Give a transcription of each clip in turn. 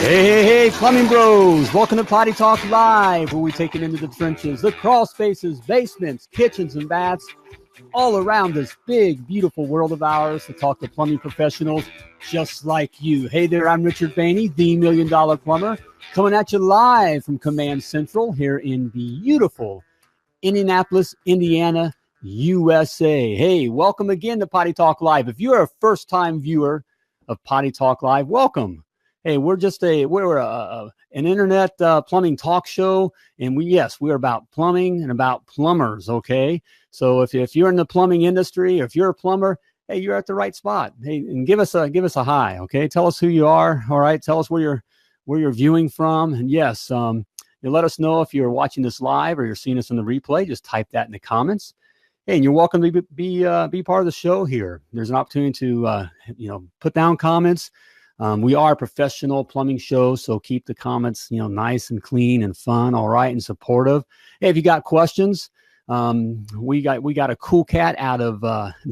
Hey, plumbing bros. Welcome to Potty Talk Live, where we take it into the trenches, the crawl spaces, basements, kitchens, and baths, all around this big, beautiful world of ours to talk to plumbing professionals just like you. Hey there, I'm Richard Behney, the $1 Million Plumber, coming at you live from Command Central here in beautiful Indianapolis, Indiana, USA. Hey, welcome again to Potty Talk Live. If you're a first-time viewer of Potty Talk Live, welcome. Hey, we're an internet plumbing talk show, and we're about plumbing and about plumbers. Okay, so if you're in the plumbing industry, or if you're a plumber, hey, you're at the right spot. Hey, and give us a hi. Okay, tell us who you are. All right, tell us where you're viewing from, and yes, you let us know if you're watching this live or you're seeing us in the replay. Just type that in the comments. Hey, and you're welcome to be part of the show here. There's an opportunity to put down comments. We are a professional plumbing show, so keep the comments, nice and clean and fun, all right, and supportive. Hey, if you got questions, we got a cool cat out of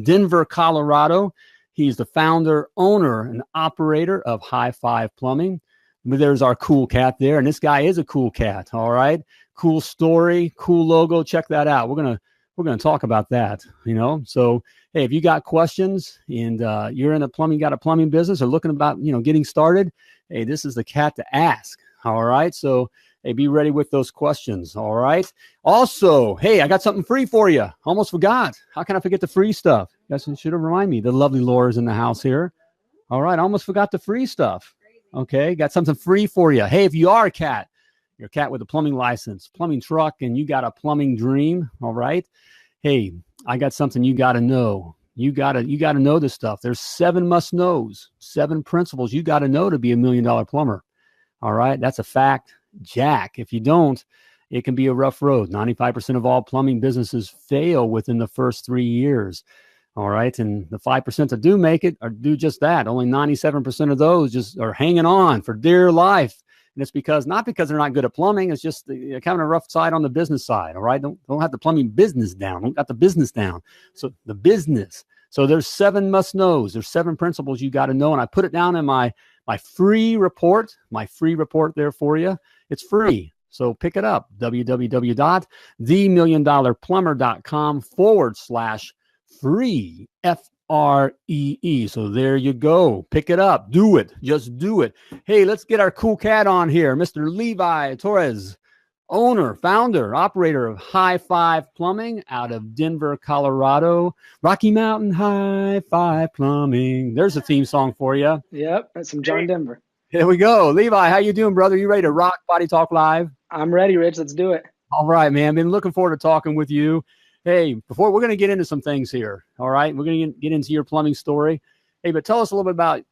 Denver, Colorado. He's the founder, owner, and operator of High Five Plumbing. There's our cool cat there, and this guy is a cool cat, all right. Cool story, cool logo. Check that out. We're gonna talk about that, So, hey, if you got questions and you're in got a plumbing business or looking about, getting started, hey, this is the cat to ask. All right. So, hey, be ready with those questions. All right. Also, hey, I got something free for you. Almost forgot. How can I forget the free stuff? You guys should have reminded me. The lovely Laura's in the house here. All right. Almost forgot the free stuff. Okay. Got something free for you. Hey, if you are a cat, you're a cat with a plumbing license, plumbing truck, and you got a plumbing dream. All right. Hey, I got something you got to know. You got to know this stuff. There's 7 must knows, 7 principles you got to know to be $1 million plumber. All right. That's a fact, Jack. If you don't, it can be a rough road. 95% of all plumbing businesses fail within the first 3 years. All right. And the 5% that do make it or do just that. Only 97% of those just are hanging on for dear life. And it's not because they're not good at plumbing. It's just kind of a rough side on the business side. All right. Don't have the plumbing business down. Don't got the business down. So the business. So there's 7 must knows. There's 7 principles you got to know. And I put it down in my free report, there for you. It's free. So pick it up. www.themilliondollarplumber.com/free. FREE. So there you go. Pick it up. Do it. Just do it. Hey, let's get our cool cat on here. Mr. Levi Torres, owner, founder, operator of High Five Plumbing out of Denver, Colorado. Rocky Mountain High Five Plumbing. There's a theme song for you. Yep, that's some John Denver. Here we go. Levi, how you doing, brother? You ready to rock Potty Talk Live? I'm ready, Rich. Let's do it. All right, man. Been looking forward to talking with you. Hey, we're going to get into some things here. All right. We're going to get into your plumbing story. Hey, but tell us a little bit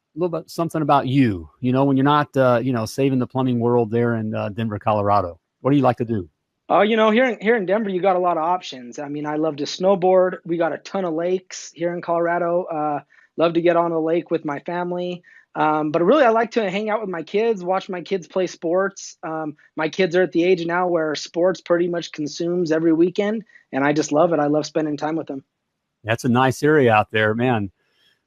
something about you, when you're not, saving the plumbing world there in Denver, Colorado. What do you like to do? Oh, here in Denver, you got a lot of options. I mean, I love to snowboard. We got a ton of lakes here in Colorado. Love to get on a lake with my family. But really, I like to hang out with my kids, watch my kids play sports. My kids are at the age now where sports pretty much consumes every weekend, and I just love it. I love spending time with them. That's a nice area out there, man.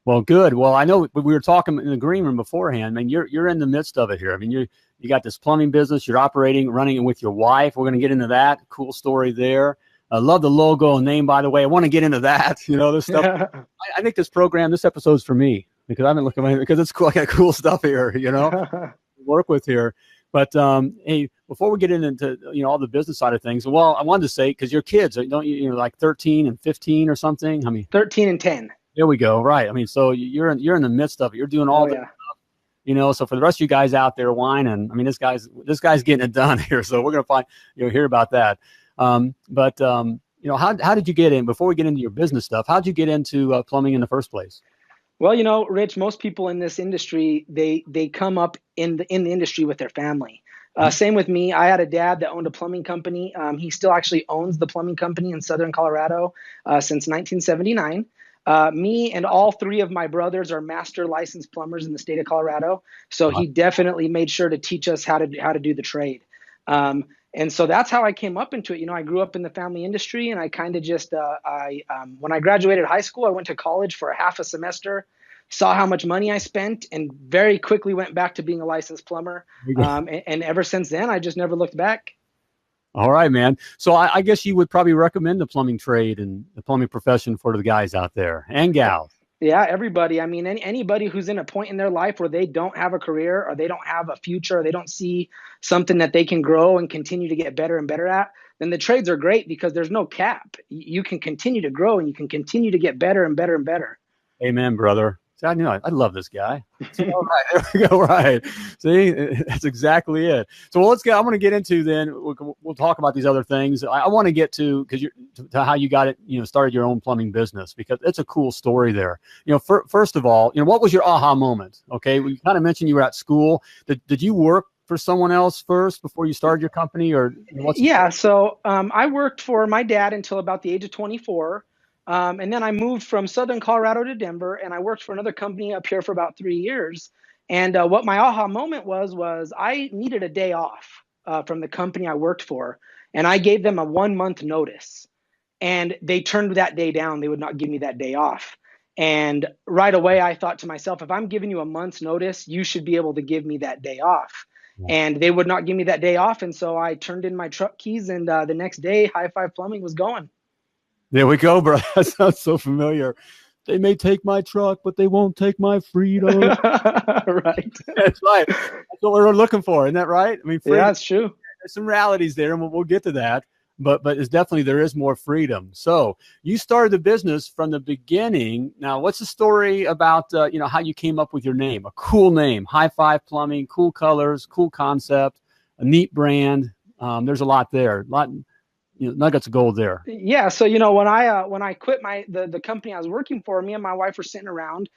Well, good. Well, I know we were talking in the green room beforehand. I mean, you're in the midst of it here. I mean, you got this plumbing business. You're running it with your wife. We're going to get into that. Cool story there. I love the logo and name, by the way. I want to get into that. This stuff. I think this episode's for me. Because I've been looking at it because it's cool. I got cool stuff here, work with here. But hey, before we get into all the business side of things, well, I wanted to say because your kids, don't you? Like 13 and 15 or something. I mean, 13 and 10. There we go. Right. I mean, so you're in the midst of it. You're doing all that stuff. So for the rest of you guys out there whining, I mean, this guy's getting it done here. So we're gonna hear about that. But how did you get in? Before we get into your business stuff, how did you get into plumbing in the first place? Well, Rich, most people in this industry, they come up in the industry with their family. Same with me. I had a dad that owned a plumbing company. He still actually owns the plumbing company in Southern Colorado since 1979. Me and all 3 of my brothers are master licensed plumbers in the state of Colorado. So he definitely made sure to teach us how to do the trade. And so that's how I came up into it. You know, I grew up in the family industry, and I kind of just, when I graduated high school, I went to college for a half a semester, saw how much money I spent, and very quickly went back to being a licensed plumber. And ever since then, I just never looked back. All right, man. So I guess you would probably recommend the plumbing trade and the plumbing profession for the guys out there and gals. Yeah, everybody. I mean, anybody who's in a point in their life where they don't have a career, or they don't have a future, or they don't see something that they can grow and continue to get better and better at, then the trades are great because there's no cap. You can continue to grow, and you can continue to get better and better and better. Amen, brother. See, I love this guy. So, all right, there we go. Right. See, that's exactly it. So let's get. I want to get into then. We'll talk about these other things. I want to get to to how you got it. You know, started your own plumbing business, because it's a cool story there. You know, first of all, you know, what was your aha moment? Okay, we kind of mentioned you were at school. Did you work for someone else first before you started your company, or what's? Yeah. So I worked for my dad until about the age of 24. And then I moved from Southern Colorado to Denver, and I worked for another company up here for about 3 years. And what my aha moment was I needed a day off from the company I worked for, and I gave them a 1-month notice, and they turned that day down. They would not give me that day off. And right away, I thought to myself, if I'm giving you a month's notice, you should be able to give me that day off. And they would not give me that day off. And so I turned in my truck keys, and the next day, High Five Plumbing was going. There we go, bro. That sounds so familiar. They may take my truck, but they won't take my freedom. Right. That's right. That's what we're looking for. Isn't that right? I mean, freedom, yeah, it's true. There's some realities there, and we'll get to that. But it's definitely, there is more freedom. So you started the business from the beginning. Now, what's the story about, you know, how you came up with your name? A cool name, High Five Plumbing, cool colors, cool concept, a neat brand. There's a lot there. You know, nuggets of gold there. Yeah. So, you know, when I quit the company I was working for, me and my wife were sitting around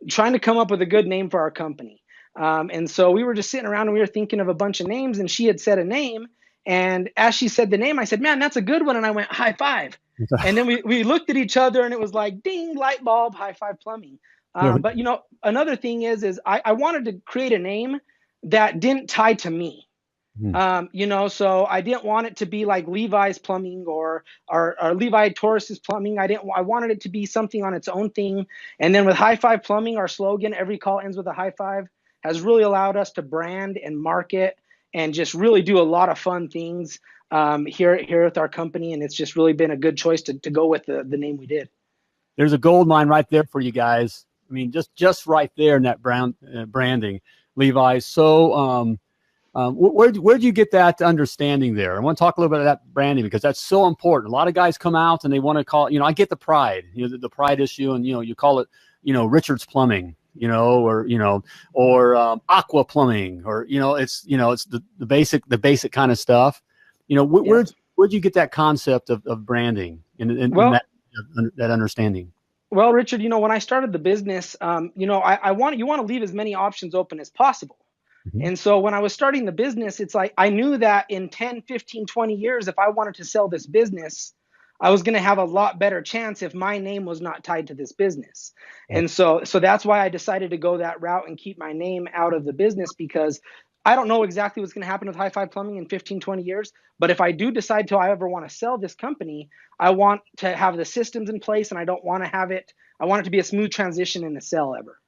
trying to come up with a good name for our company. And so we were just sitting around, and we were thinking of a bunch of names, and she had said a name. And as she said the name, I said, man, that's a good one. And I went, High Five. And then we looked at each other, and it was like, ding, light bulb, High Five Plumbing. But, you know, another thing is I wanted to create a name that didn't tie to me. You know, so I didn't want it to be like Levi's Plumbing or Levi Torres' Plumbing. I wanted it to be something on its own thing. And then with High Five Plumbing, our slogan, every call ends with a high five, has really allowed us to brand and market and just really do a lot of fun things here with our company. And it's just really been a good choice to go with the name we did. There's a gold mine right there for you guys. I mean, just right there in that branding, Levi's. So, where'd you get that understanding there? I want to talk a little bit of that branding, because that's so important. A lot of guys come out and they want to call, you know, I get the pride, you know, the pride issue, and, you know, you call it, you know, Richard's Plumbing, you know, or Aqua Plumbing, or, you know, it's the basic kind of stuff. You know, where'd you get that concept of branding and that understanding? Well, Richard, you know, when I started the business, you know, you want to leave as many options open as possible. And so when I was starting the business, it's like I knew that in 10, 15, 20 years, if I wanted to sell this business, I was going to have a lot better chance if my name was not tied to this business. And so that's why I decided to go that route and keep my name out of the business, because I don't know exactly what's going to happen with High Five Plumbing in 15, 20 years. But if I do decide I ever want to sell this company, I want to have the systems in place, and I don't want to have it. I want it to be a smooth transition in the sale ever.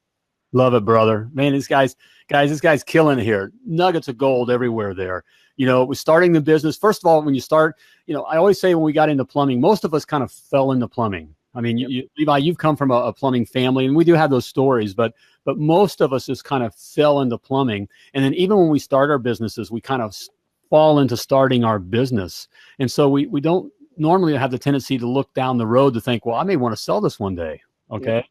Love it, brother. Man, this guy's killing it here. Nuggets of gold everywhere there. You know, with starting the business, first of all, when you start, you know, I always say when we got into plumbing, most of us kind of fell into plumbing. I mean, Levi, you've come from a plumbing family, and we do have those stories, but most of us just kind of fell into plumbing. And then even when we start our businesses, we kind of fall into starting our business. And so we don't normally have the tendency to look down the road to think, well, I may want to sell this one day. Okay. Yeah.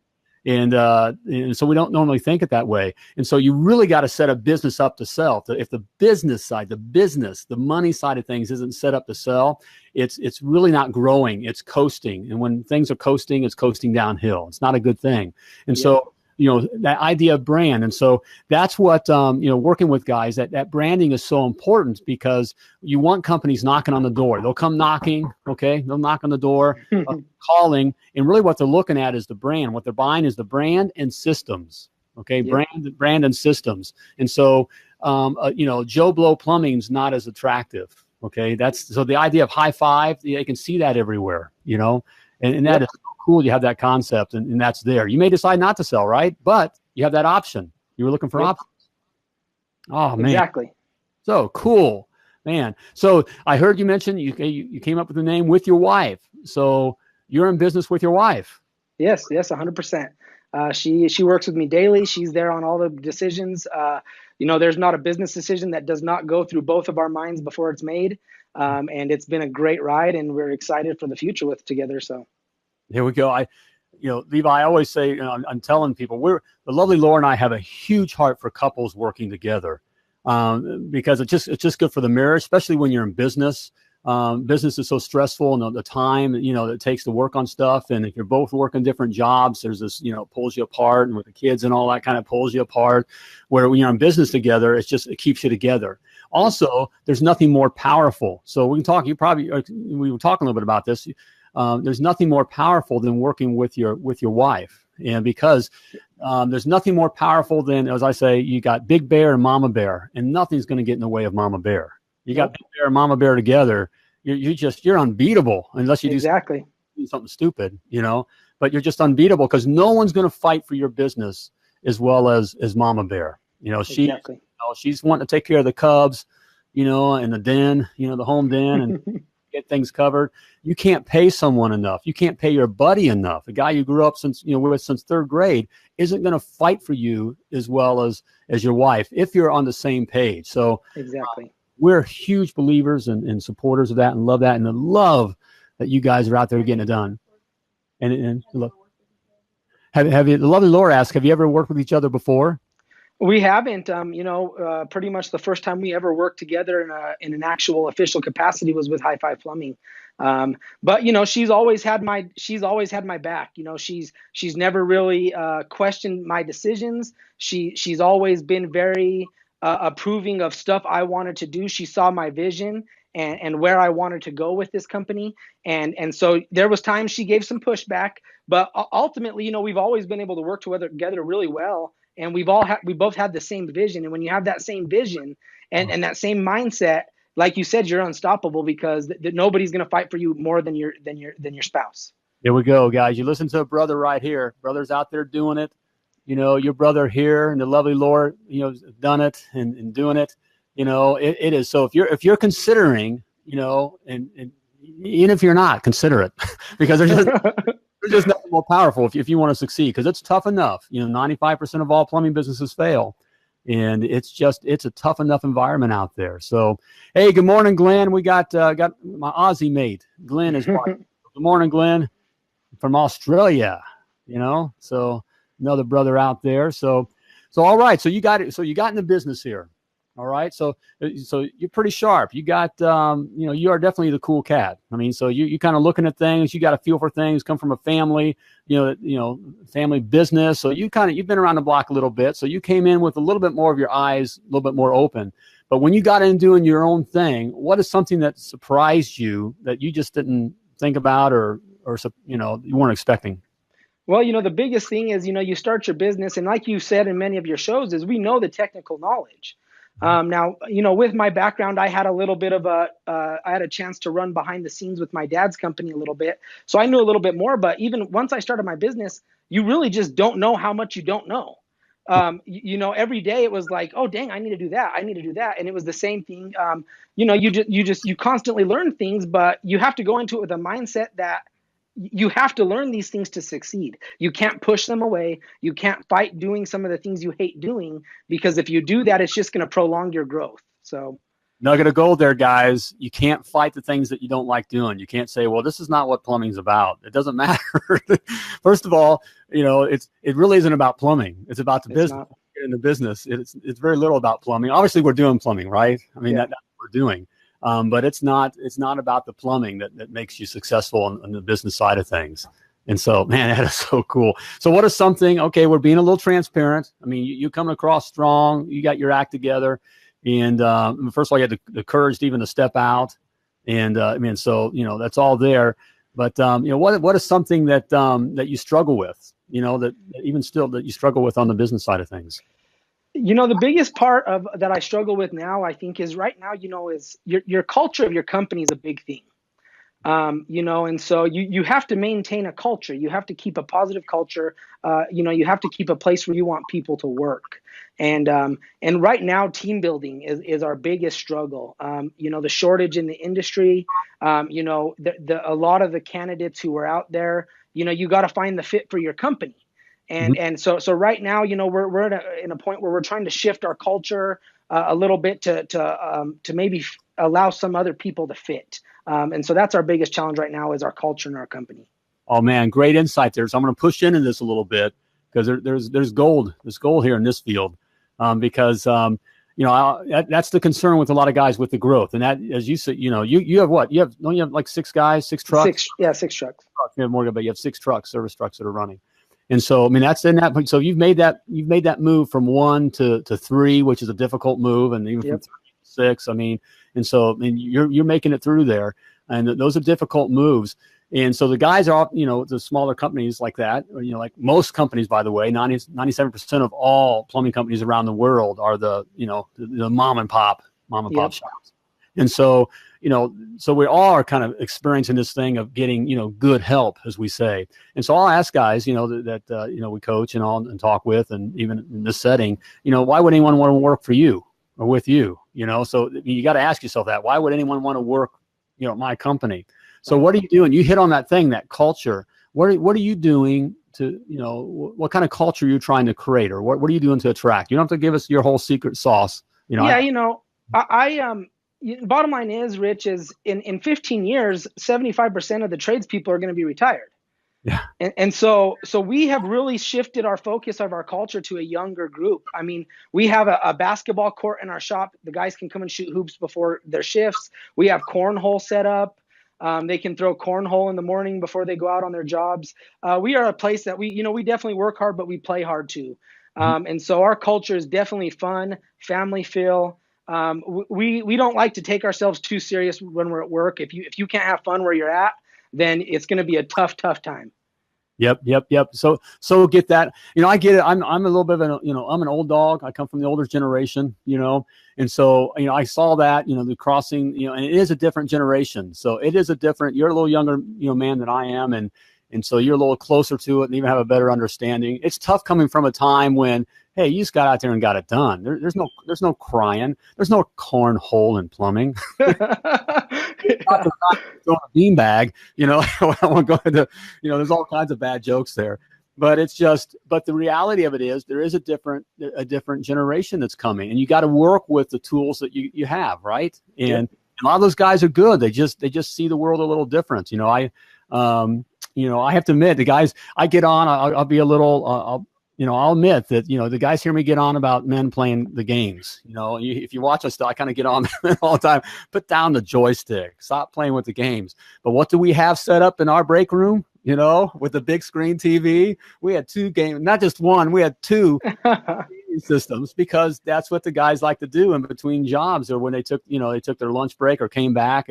And so we don't normally think it that way. And so you really got to set a business up to sell. If the business side, the money side of things isn't set up to sell, it's really not growing. It's coasting. And when things are coasting, it's coasting downhill. It's not a good thing. And so, you know, that idea of brand. And so that's what, you know, working with guys, that branding is so important, because you want companies knocking on the door. They'll come knocking, okay? They'll knock on the door, calling, and really what they're looking at is the brand. What they're buying is the brand and systems, okay? Brand and systems. And so, you know, Joe Blow Plumbing's not as attractive, Okay. So the idea of high five, they can see that everywhere, and that is so cool. You have that concept and that's there. You may decide not to sell, right? But you have that option. You were looking for options. Oh, man. Exactly. So cool, man. So I heard you mention you came up with the name with your wife. So you're in business with your wife. Yes, 100%. She works with me daily. She's there on all the decisions. There's not a business decision that does not go through both of our minds before it's made. And it's been a great ride, and we're excited for the future together. So here we go. Levi, I always say, I'm telling people, the lovely Laura and I have a huge heart for couples working together, because it's just good for the marriage, especially when you're in business. Business is so stressful, and the time, that it takes to work on stuff. And if you're both working different jobs, there's this, pulls you apart, and with the kids and all that kind of pulls you apart, where when you're in business together, it keeps you together. Also, there's nothing more powerful. So we can talk, we were talking a little bit about this. There's nothing more powerful than working with your wife. And because there's nothing more powerful than, as I say, you got Big Bear and Mama Bear, and nothing's going to get in the way of Mama Bear. You got Big Bear and Mama Bear together. You're unbeatable unless you do something stupid, but you're just unbeatable because no one's going to fight for your business as well as Mama Bear. She's wanting to take care of the cubs, and the den, the home den, and get things covered. You can't pay someone enough. You can't pay your buddy enough. The guy you grew up with since third grade isn't going to fight for you as well as your wife if you're on the same page. So exactly. We're huge believers and supporters of that, and love that, and the love that you guys are out there getting it done. And look, have you? The lovely Laura asked, have you ever worked with each other before? We haven't. Pretty much the first time we ever worked together in an actual official capacity was with High Five Plumbing. But she's always had my back. She's never really questioned my decisions. She's always been very approving of stuff I wanted to do. She saw my vision and where I wanted to go with this company. And so there was times she gave some pushback, but ultimately, we've always been able to work together really well. And we both had the same vision. And when you have that same vision and that same mindset, like you said, you're unstoppable because nobody's going to fight for you more than your spouse. Here we go, guys. You listen to a brother right here. Brother's out there doing it. Your brother here and the lovely Lord, done it and doing it. It is. So if you're considering, and even if you're not, consider it because there's just nothing more powerful if you want to succeed, because it's tough enough. 95% of all plumbing businesses fail, and it's a tough enough environment out there. So, hey, good morning, Glenn. We got my Aussie mate, Glenn is watching. Good morning, Glenn, from Australia. So another brother out there. So all right. So you got it. So you got in the business here. All right. So you're pretty sharp. You got, you are definitely the cool cat. I mean, so you kind of looking at things, you got a feel for things, come from a family, family business. So you've been around the block a little bit. So you came in with a little bit more of your eyes, a little bit more open. But when you got in doing your own thing, what is something that surprised you that you just didn't think about or you weren't expecting? Well, the biggest thing is, you start your business, and like you said in many of your shows, is we know the technical knowledge. Now, with my background, I had a little bit of I had a chance to run behind the scenes with my dad's company a little bit. So I knew a little bit more, but even once I started my business, you really just don't know how much you don't know. Every day it was like, oh, dang, I need to do that. I need to do that. And it was the same thing. You constantly learn things, but you have to go into it with a mindset that you have to learn these things to succeed. You can't push them away. You can't fight doing some of the things you hate doing, because if you do that, it's just going to prolong your growth. So nugget of gold there, guys. You can't fight the things that you don't like doing. You can't say, well, this is not what plumbing's about. It doesn't matter. First of all, it really isn't about plumbing. It's about the business. In the business, it's very little about plumbing. Obviously, we're doing plumbing, right? I mean, that's what we're doing. But it's not about the plumbing that makes you successful on the business side of things. And so, man, that is so cool. So what is something, okay, we're being a little transparent. I mean, you come across strong, you got your act together. And first of all, you had the courage to even step out. And so, that's all there. But, what is something that you struggle with, that even still that you struggle with on the business side of things? The biggest part of that I struggle with now, I think, is right now, is your culture of your company is a big thing. And so you have to maintain a culture. You have to keep a positive culture. You have to keep a place where you want people to work. And right now, team building is our biggest struggle. The shortage in the industry, a lot of the candidates who are out there, you got to find the fit for your company. And so right now, we're in a point where we're trying to shift our culture a little bit to maybe allow some other people to fit. And so that's our biggest challenge right now is our culture in our company. Oh man, great insight there. So I'm going to push into this a little bit because there's gold. There's gold here in this field because that's the concern with a lot of guys with the growth. And that, as you said, you have what? You have like 6 guys, 6 trucks? 6 trucks. You have more, but you have 6 trucks, service trucks that are running. And so, I mean, that's in that. So you've made that move from 1 to 3, which is a difficult move, and even from 3 to 6. I mean, and so, I mean, you're making it through there, and those are difficult moves. And so the guys are, the smaller companies like that, or, like most companies, by the way, 97% of all plumbing companies around the world are the mom and pop shops. And so, so we all are kind of experiencing this thing of getting, good help, as we say. And so I'll ask guys, that we coach and talk with, and even in this setting, why would anyone want to work for you or with you? So you got to ask yourself that. Why would anyone want to work, at my company? So what are you doing? You hit on that thing, that culture. What are you doing to, what kind of culture are you trying to create, or what are you doing to attract? You don't have to give us your whole secret sauce. Bottom line is, Rich, is in 15 years, 75% of the tradespeople are going to be retired. Yeah. And so we have really shifted our focus of our culture to a younger group. I mean, we have a basketball court in our shop. The guys can come and shoot hoops before their shifts. We have cornhole set up. They can throw cornhole in the morning before they go out on their jobs. We are a place that we definitely work hard, but we play hard too. And so our culture is definitely fun, family feel. We don't like to take ourselves too serious when we're at work. If you can't have fun where you're at, then it's going to be a tough time. Yep. So get that. I get it. I'm a little bit of I'm an old dog. I come from the older generation, and so, I saw that, the crossing, and it is a different generation. So it is you're a little younger, man than I am. And so you're a little closer to it and even have a better understanding. It's tough coming from a time when, hey, you just got out there and got it done. There's no crying. There's no cornhole in plumbing. Throwing a beanbag, I won't go into, there's all kinds of bad jokes there. But but the reality of it is there is a different generation that's coming, and you got to work with the tools that you have, right? And a lot of those guys are good. They just see the world a little different. I have to admit, the guys I get on, I'll be a little, I'll admit that, the guys hear me get on about men playing the games. If you watch us, I kind of get on all the time. Put down the joystick. Stop playing with the games. But what do we have set up in our break room? With the big screen TV, we had 2 games, not just one. We had 2 systems, because that's what the guys like to do in between jobs, or when they took their lunch break or came back.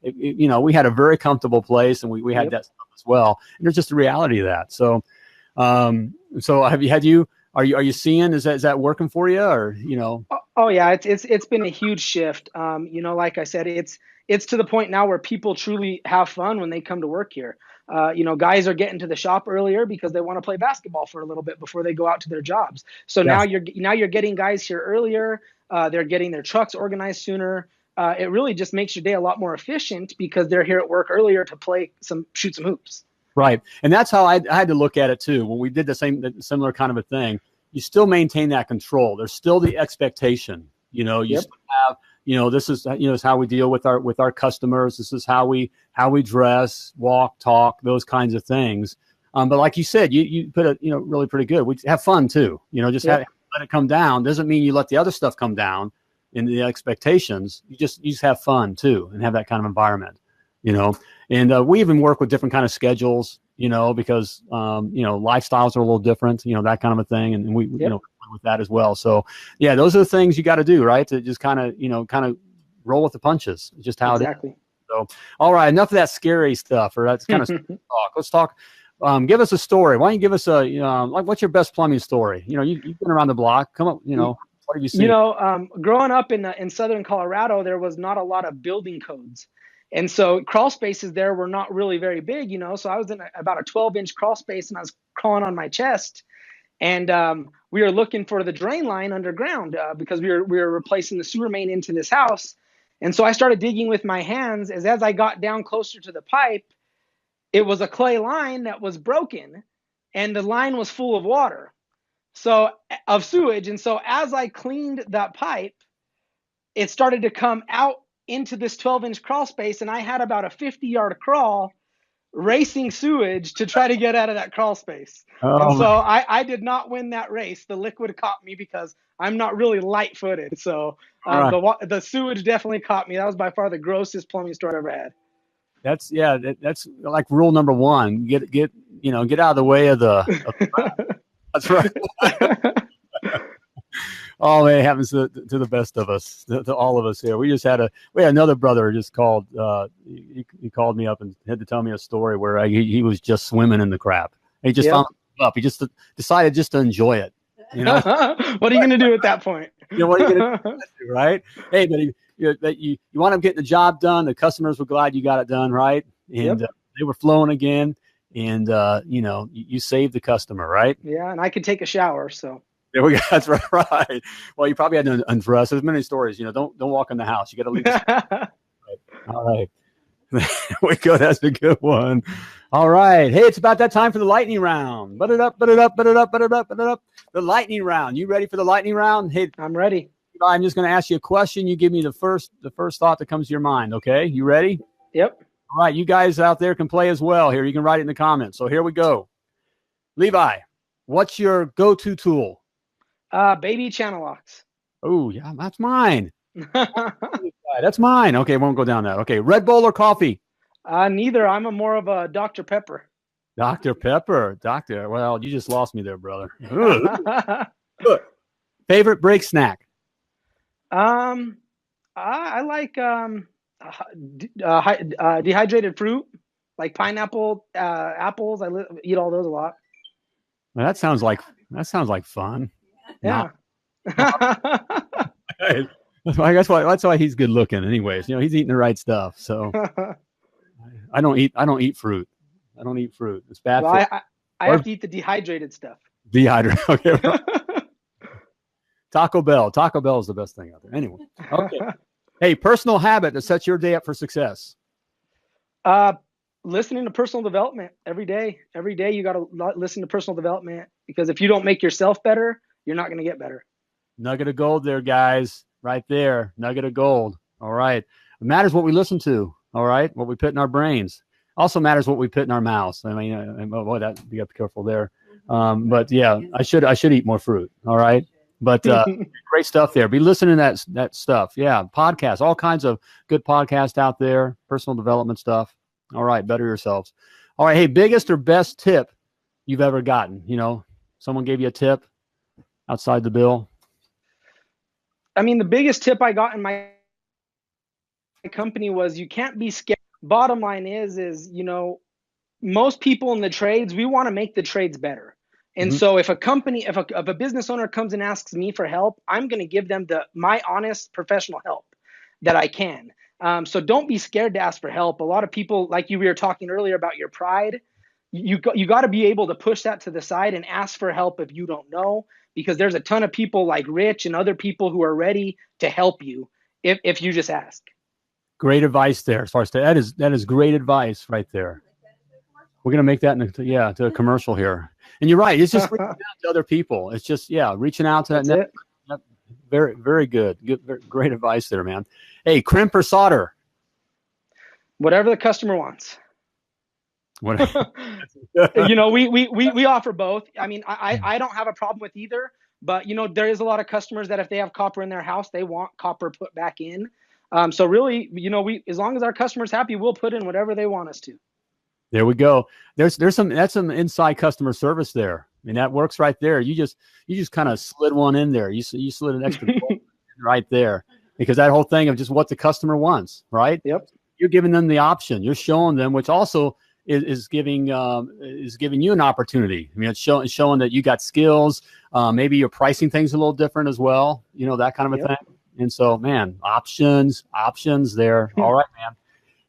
We had a very comfortable place, and we had that stuff as well. And there's just the reality of that. So. So are you seeing, is that working for you, or, Oh yeah, it's been a huge shift. Like I said, it's to the point now where people truly have fun when they come to work here. Guys are getting to the shop earlier because they want to play basketball for a little bit before they go out to their jobs. So now you're getting guys here earlier. They're getting their trucks organized sooner. It really just makes your day a lot more efficient because they're here at work earlier to shoot some hoops. Right. And that's how I had to look at it too. When we did the similar kind of a thing, you still maintain that control. There's still the expectation, still have, this is how we deal with our customers. This is how we dress, walk, talk, those kinds of things. But like you said, you put it, really pretty good. We have fun too, let it come down. Doesn't mean you let the other stuff come down in the expectations. You just have fun too, and have that kind of environment. And we even work with different kind of schedules, because, lifestyles are a little different, that kind of a thing. And we, with that as well. So yeah, those are the things you got to do, right? To just kind of roll with the punches. It's just how exactly. It is. So, all right, enough of that scary stuff, or that's kind of talk. Let's talk. Give us a story. Why don't you give us like, what's your best plumbing story? You've been around the block. Come up, What have you seen? Growing up in Southern Colorado, there was not a lot of building codes. And so crawl spaces there were not really very big, So I was in about a 12-inch crawl space, and I was crawling on my chest. And we were looking for the drain line underground because we were replacing the sewer main into this house. And so I started digging with my hands. As I got down closer to the pipe, it was a clay line that was broken, and the line was full of water, of sewage. And so as I cleaned that pipe, it started to come out into this 12-inch crawl space, and I had about a 50-yard crawl racing sewage to try to get out of that crawl space. And so I did not win that race. The liquid caught me because I'm not really light-footed. So the sewage definitely caught me. That was by far the grossest plumbing store I ever had. That's like rule number one. Get out of the way of the. That's right. Oh, man, it happens to the best of us, to all of us here. We had another brother just called. He called me up and had to tell me a story where he was just swimming in the crap. He just found it up. He just decided just to enjoy it. What are you going to do at that point? What are you going to do, right? Hey, but you want them getting the job done. The customers were glad you got it done, right? And they were flowing again. And you saved the customer, right? Yeah, and I could take a shower, so. There we go. That's right. Well, you probably had to undress. There's many stories. Don't walk in the house. You got to leave. Right. All right. There we go. That's a good one. All right. Hey, it's about that time for the lightning round. But it up. The lightning round. You ready for the lightning round? Hey, I'm ready. I'm just going to ask you a question. You give me the first thought that comes to your mind. Okay. You ready? Yep. All right. You guys out there can play as well here. You can write it in the comments. So here we go. Levi, what's your go-to tool? Baby channel locks. Oh, yeah, that's mine. That's mine. Okay, won't go down that. Okay, Red Bull or coffee? Neither. I'm more of a Dr. Pepper. Dr. Pepper. Well, you just lost me there, brother. Favorite break snack? I like dehydrated fruit, like pineapple, apples. I eat all those a lot. Well, that sounds like fun. Yeah. That's why he's good looking anyways. He's eating the right stuff. So I don't eat fruit. It's bad for I have to eat the dehydrated stuff. Dehydrated. Okay. Taco Bell. Taco Bell is the best thing out there. Anyway. Okay. Hey, personal habit that sets your day up for success. Listening to personal development every day. Every day you got to listen to personal development, because if you don't make yourself better, you're not going to get better. Nugget of gold there, guys. Right there. Nugget of gold. All right. It matters what we listen to. All right. What we put in our brains. Also matters what we put in our mouths. I mean, you got to be careful there. But yeah, I should eat more fruit. All right. But great stuff there. Be listening to that stuff. Yeah. Podcasts, all kinds of good podcasts out there. Personal development stuff. All right. Better yourselves. All right. Hey, biggest or best tip you've ever gotten? Someone gave you a tip outside the bill. I mean, the biggest tip I got in my company was you can't be scared. Bottom line is, most people in the trades, we want to make the trades better. And so if a business owner comes and asks me for help, I'm going to give them my honest professional help that I can. So don't be scared to ask for help. A lot of people, like we were talking earlier about your pride, you got to be able to push that to the side and ask for help if you don't know, because there's a ton of people like Rich and other people who are ready to help you if you just ask. Great advice there. As far as that is great advice right there. We're gonna make that to a commercial here. And you're right. It's just reaching out to other people. It's just reaching out to that net. Very, very good. Great advice there, man. Hey, crimp or solder? Whatever the customer wants. Whatever. We offer both. I mean, I don't have a problem with either, but there is a lot of customers that if they have copper in their house, they want copper put back in. So really, as long as our customer's happy, we'll put in whatever they want us to. There we go. That's some inside customer service there. I mean, that works right there. You just kind of slid one in there. You slid an extra right there, because that whole thing of just what the customer wants, right? Yep. You're giving them the option. You're showing them, which also is giving you an opportunity. I mean, it's showing that you got skills. Maybe you're pricing things a little different as well. That kind of a thing. And so, man, options there. All right, man.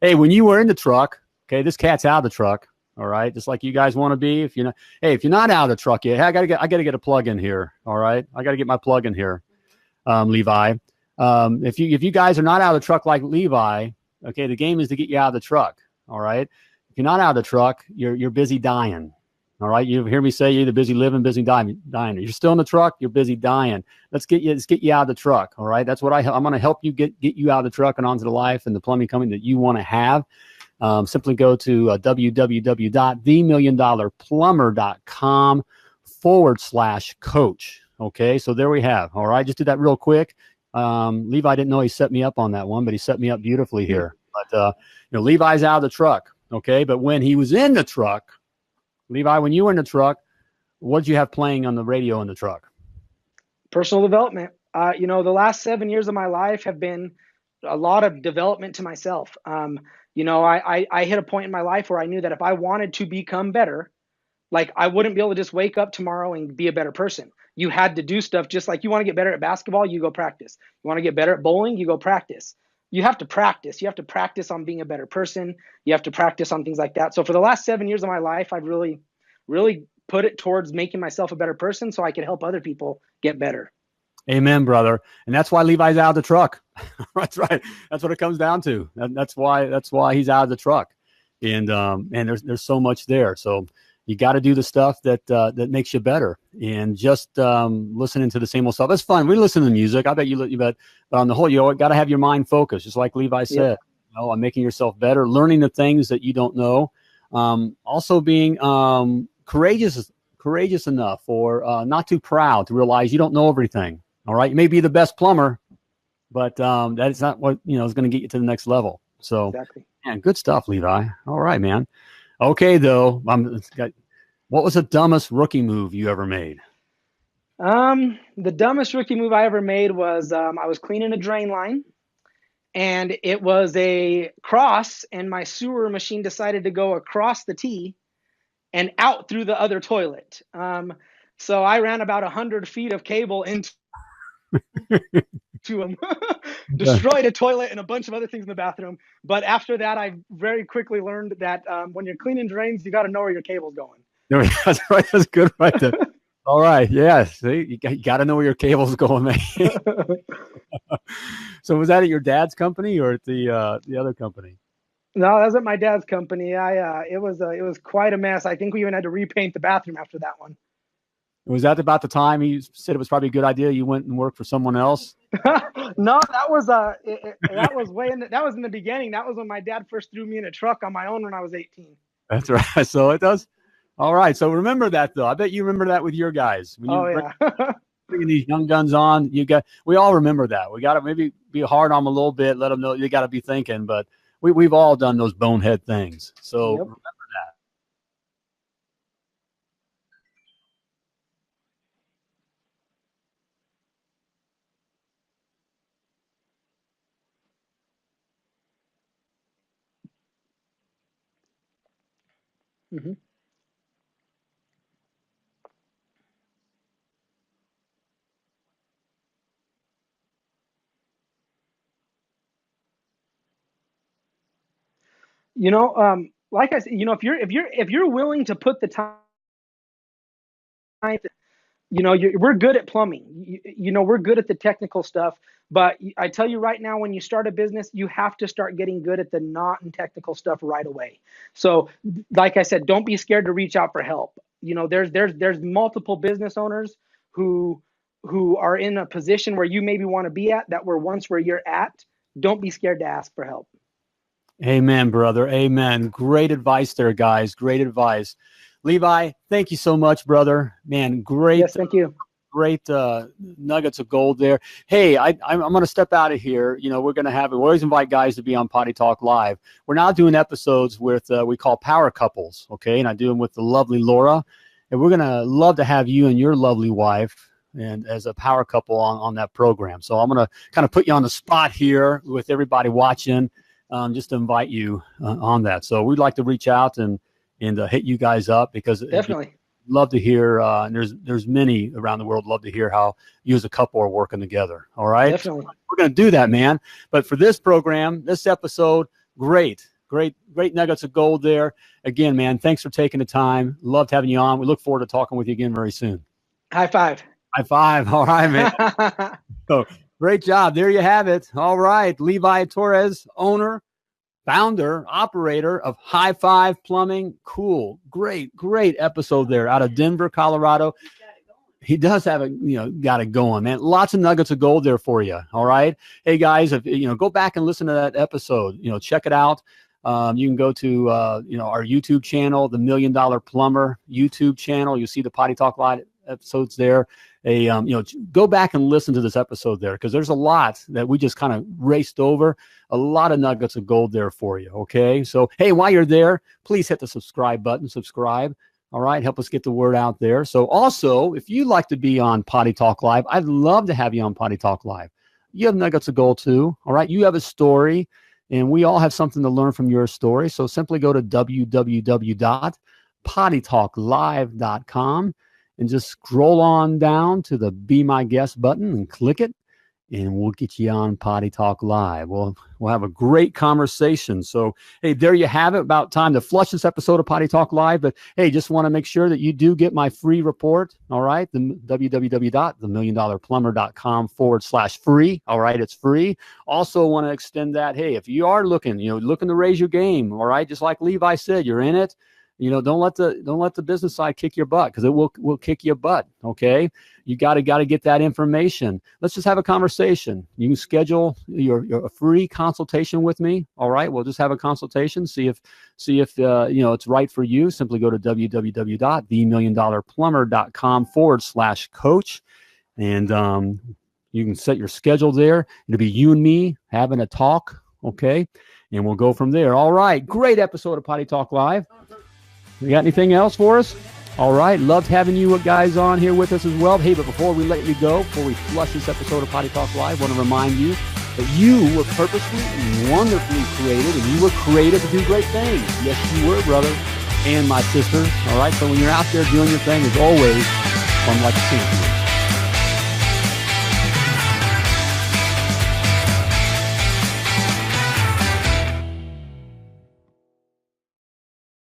Hey, when you were in the truck, okay, this cat's out of the truck. All right, just like you guys want to be. If you're not out of the truck yet, hey, I gotta get a plug in here. All right, I gotta get my plug in here, Levi. If you guys are not out of the truck like Levi, okay, the game is to get you out of the truck. All right, if you're not out of the truck, you're busy dying. All right, you hear me say you're either busy living, busy dying. You're still in the truck, you're busy dying. Let's get you out of the truck. All right, that's what I'm going to help you get you out of the truck and onto the life and the plumbing company that you want to have. Simply go to www.themilliondollarplumber.com/coach. Okay, so there we have. All right, just do that real quick. Levi didn't know he set me up on that one, but he set me up beautifully here. But Levi's out of the truck. Okay, but when he was in the truck, Levi, when you were in the truck, what did you have playing on the radio in the truck? Personal development. The last 7 years of my life have been a lot of development to myself. I hit a point in my life where I knew that if I wanted to become better, like I wouldn't be able to just wake up tomorrow and be a better person. You had to do stuff just like you want to get better at basketball, you go practice. You want to get better at bowling, you go practice. You have to practice. You have to practice on being a better person. You have to practice on things like that. So for the last 7 years of my life, I've really, really put it towards making myself a better person so I can help other people get better. Amen, brother. And that's why Levi's out of the truck. That's right. That's what it comes down to. That's why he's out of the truck. And there's so much there. So you got to do the stuff that makes you better. And just listening to the same old stuff. It's fun. We listen to music. I bet but on the whole, you got to have your mind focused, just like Levi said. On making yourself better, learning the things that you don't know. Also being courageous enough or not too proud to realize you don't know everything. All right. You may be the best plumber, but that's not what, is going to get you to the next level. So, exactly. Man, good stuff, Levi. All right, man. Okay, though. What was the dumbest rookie move you ever made? The dumbest rookie move I ever made was I was cleaning a drain line and it was a cross and my sewer machine decided to go across the T and out through the other toilet. So I ran about 100 feet of cable into him, destroyed a toilet and a bunch of other things in the bathroom. But after that, I very quickly learned that when you're cleaning drains, you got to know where your cable's going. That's right. That's good right there. All right. Yeah. See, you got to know where your cable's going, man. So was that at your dad's company or at the other company? No, that was at my dad's company. It was quite a mess. I think we even had to repaint the bathroom after that one. Was that about the time you said it was probably a good idea you went and worked for someone else? No, that was that was in the beginning. That was when my dad first threw me in a truck on my own when I was 18. That's right. So it does. All right. So remember that though. I bet you remember that with your guys. When you bringing these young guns on, we all remember that. We got to maybe be hard on them a little bit. Let them know you got to be thinking, but we've all done those bonehead things. So remember that. Mm-hmm. Like I said, if you're willing to put the time, we're good at plumbing. We're good at the technical stuff. But I tell you right now, when you start a business, you have to start getting good at the non-technical stuff right away. So, like I said, don't be scared to reach out for help. There's multiple business owners who are in a position where you maybe want to be at that were once where you're at. Don't be scared to ask for help. Amen, brother. Amen. Great advice there, guys. Great advice. Levi, thank you so much, brother. Man, great. Yes, thank you. Great nuggets of gold there. Hey, I'm going to step out of here. We always invite guys to be on Potty Talk Live. We're now doing episodes with we call power couples, okay? And I do them with the lovely Laura. And we're going to love to have you and your lovely wife and as a power couple on that program. So I'm going to kind of put you on the spot here with everybody watching, just to invite you on that. So we'd like to reach out and and hit you guys up, because Definitely love to hear. And there's many around the world love to hear how you as a couple are working together. All right. Definitely. So we're going to do that, man. But for this program, this episode, great nuggets of gold there. Again, man, thanks for taking the time. Loved having you on. We look forward to talking with you again very soon. High five. High five. All right, man. So great job. There you have it. All right. Levi Torres, owner, founder, operator of High Five Plumbing. Cool. Great episode there out of Denver, Colorado. He does have got it going, man. Lots of nuggets of gold there for you. All right. Hey guys, if go back and listen to that episode, check it out. You can go to our YouTube channel, the $1 Million Plumber YouTube channel. You'll see the Potty Talk Live episodes there. Go back and listen to this episode there, because there's a lot that we just kind of raced over. A lot of nuggets of gold there for you. Okay. So, hey, while you're there, please hit the subscribe button, subscribe. All right. Help us get the word out there. So also, if you'd like to be on Potty Talk Live, I'd love to have you on Potty Talk Live. You have nuggets of gold too. All right. You have a story, and we all have something to learn from your story. So simply go to www.pottytalklive.com and just scroll on down to the Be My Guest button and click it, and we'll get you on Potty Talk Live. We'll have a great conversation. So, hey, there you have it. About time to flush this episode of Potty Talk Live. But, hey, just want to make sure that you do get my free report, all right? The www.themilliondollarplumber.com/free, all right? It's free. Also want to extend that, hey, if you are looking to raise your game, all right? Just like Levi said, you're in it. Don't let the business side kick your butt, because it will kick your butt. Okay. You got to get that information. Let's just have a conversation. You can schedule your free consultation with me. All right. We'll just have a consultation. See if it's right for you. Simply go to www.themilliondollarplumber.com/coach. And, you can set your schedule there. It'll be you and me having a talk. Okay. And we'll go from there. All right. Great episode of Potty Talk Live. You got anything else for us? All right. Loved having you guys on here with us as well. Hey, but before we let you go, before we flush this episode of Potty Talk Live, I want to remind you that you were purposely and wonderfully created, and you were created to do great things. Yes, you were, brother and my sister. All right. So when you're out there doing your thing, as always, fun like a champion.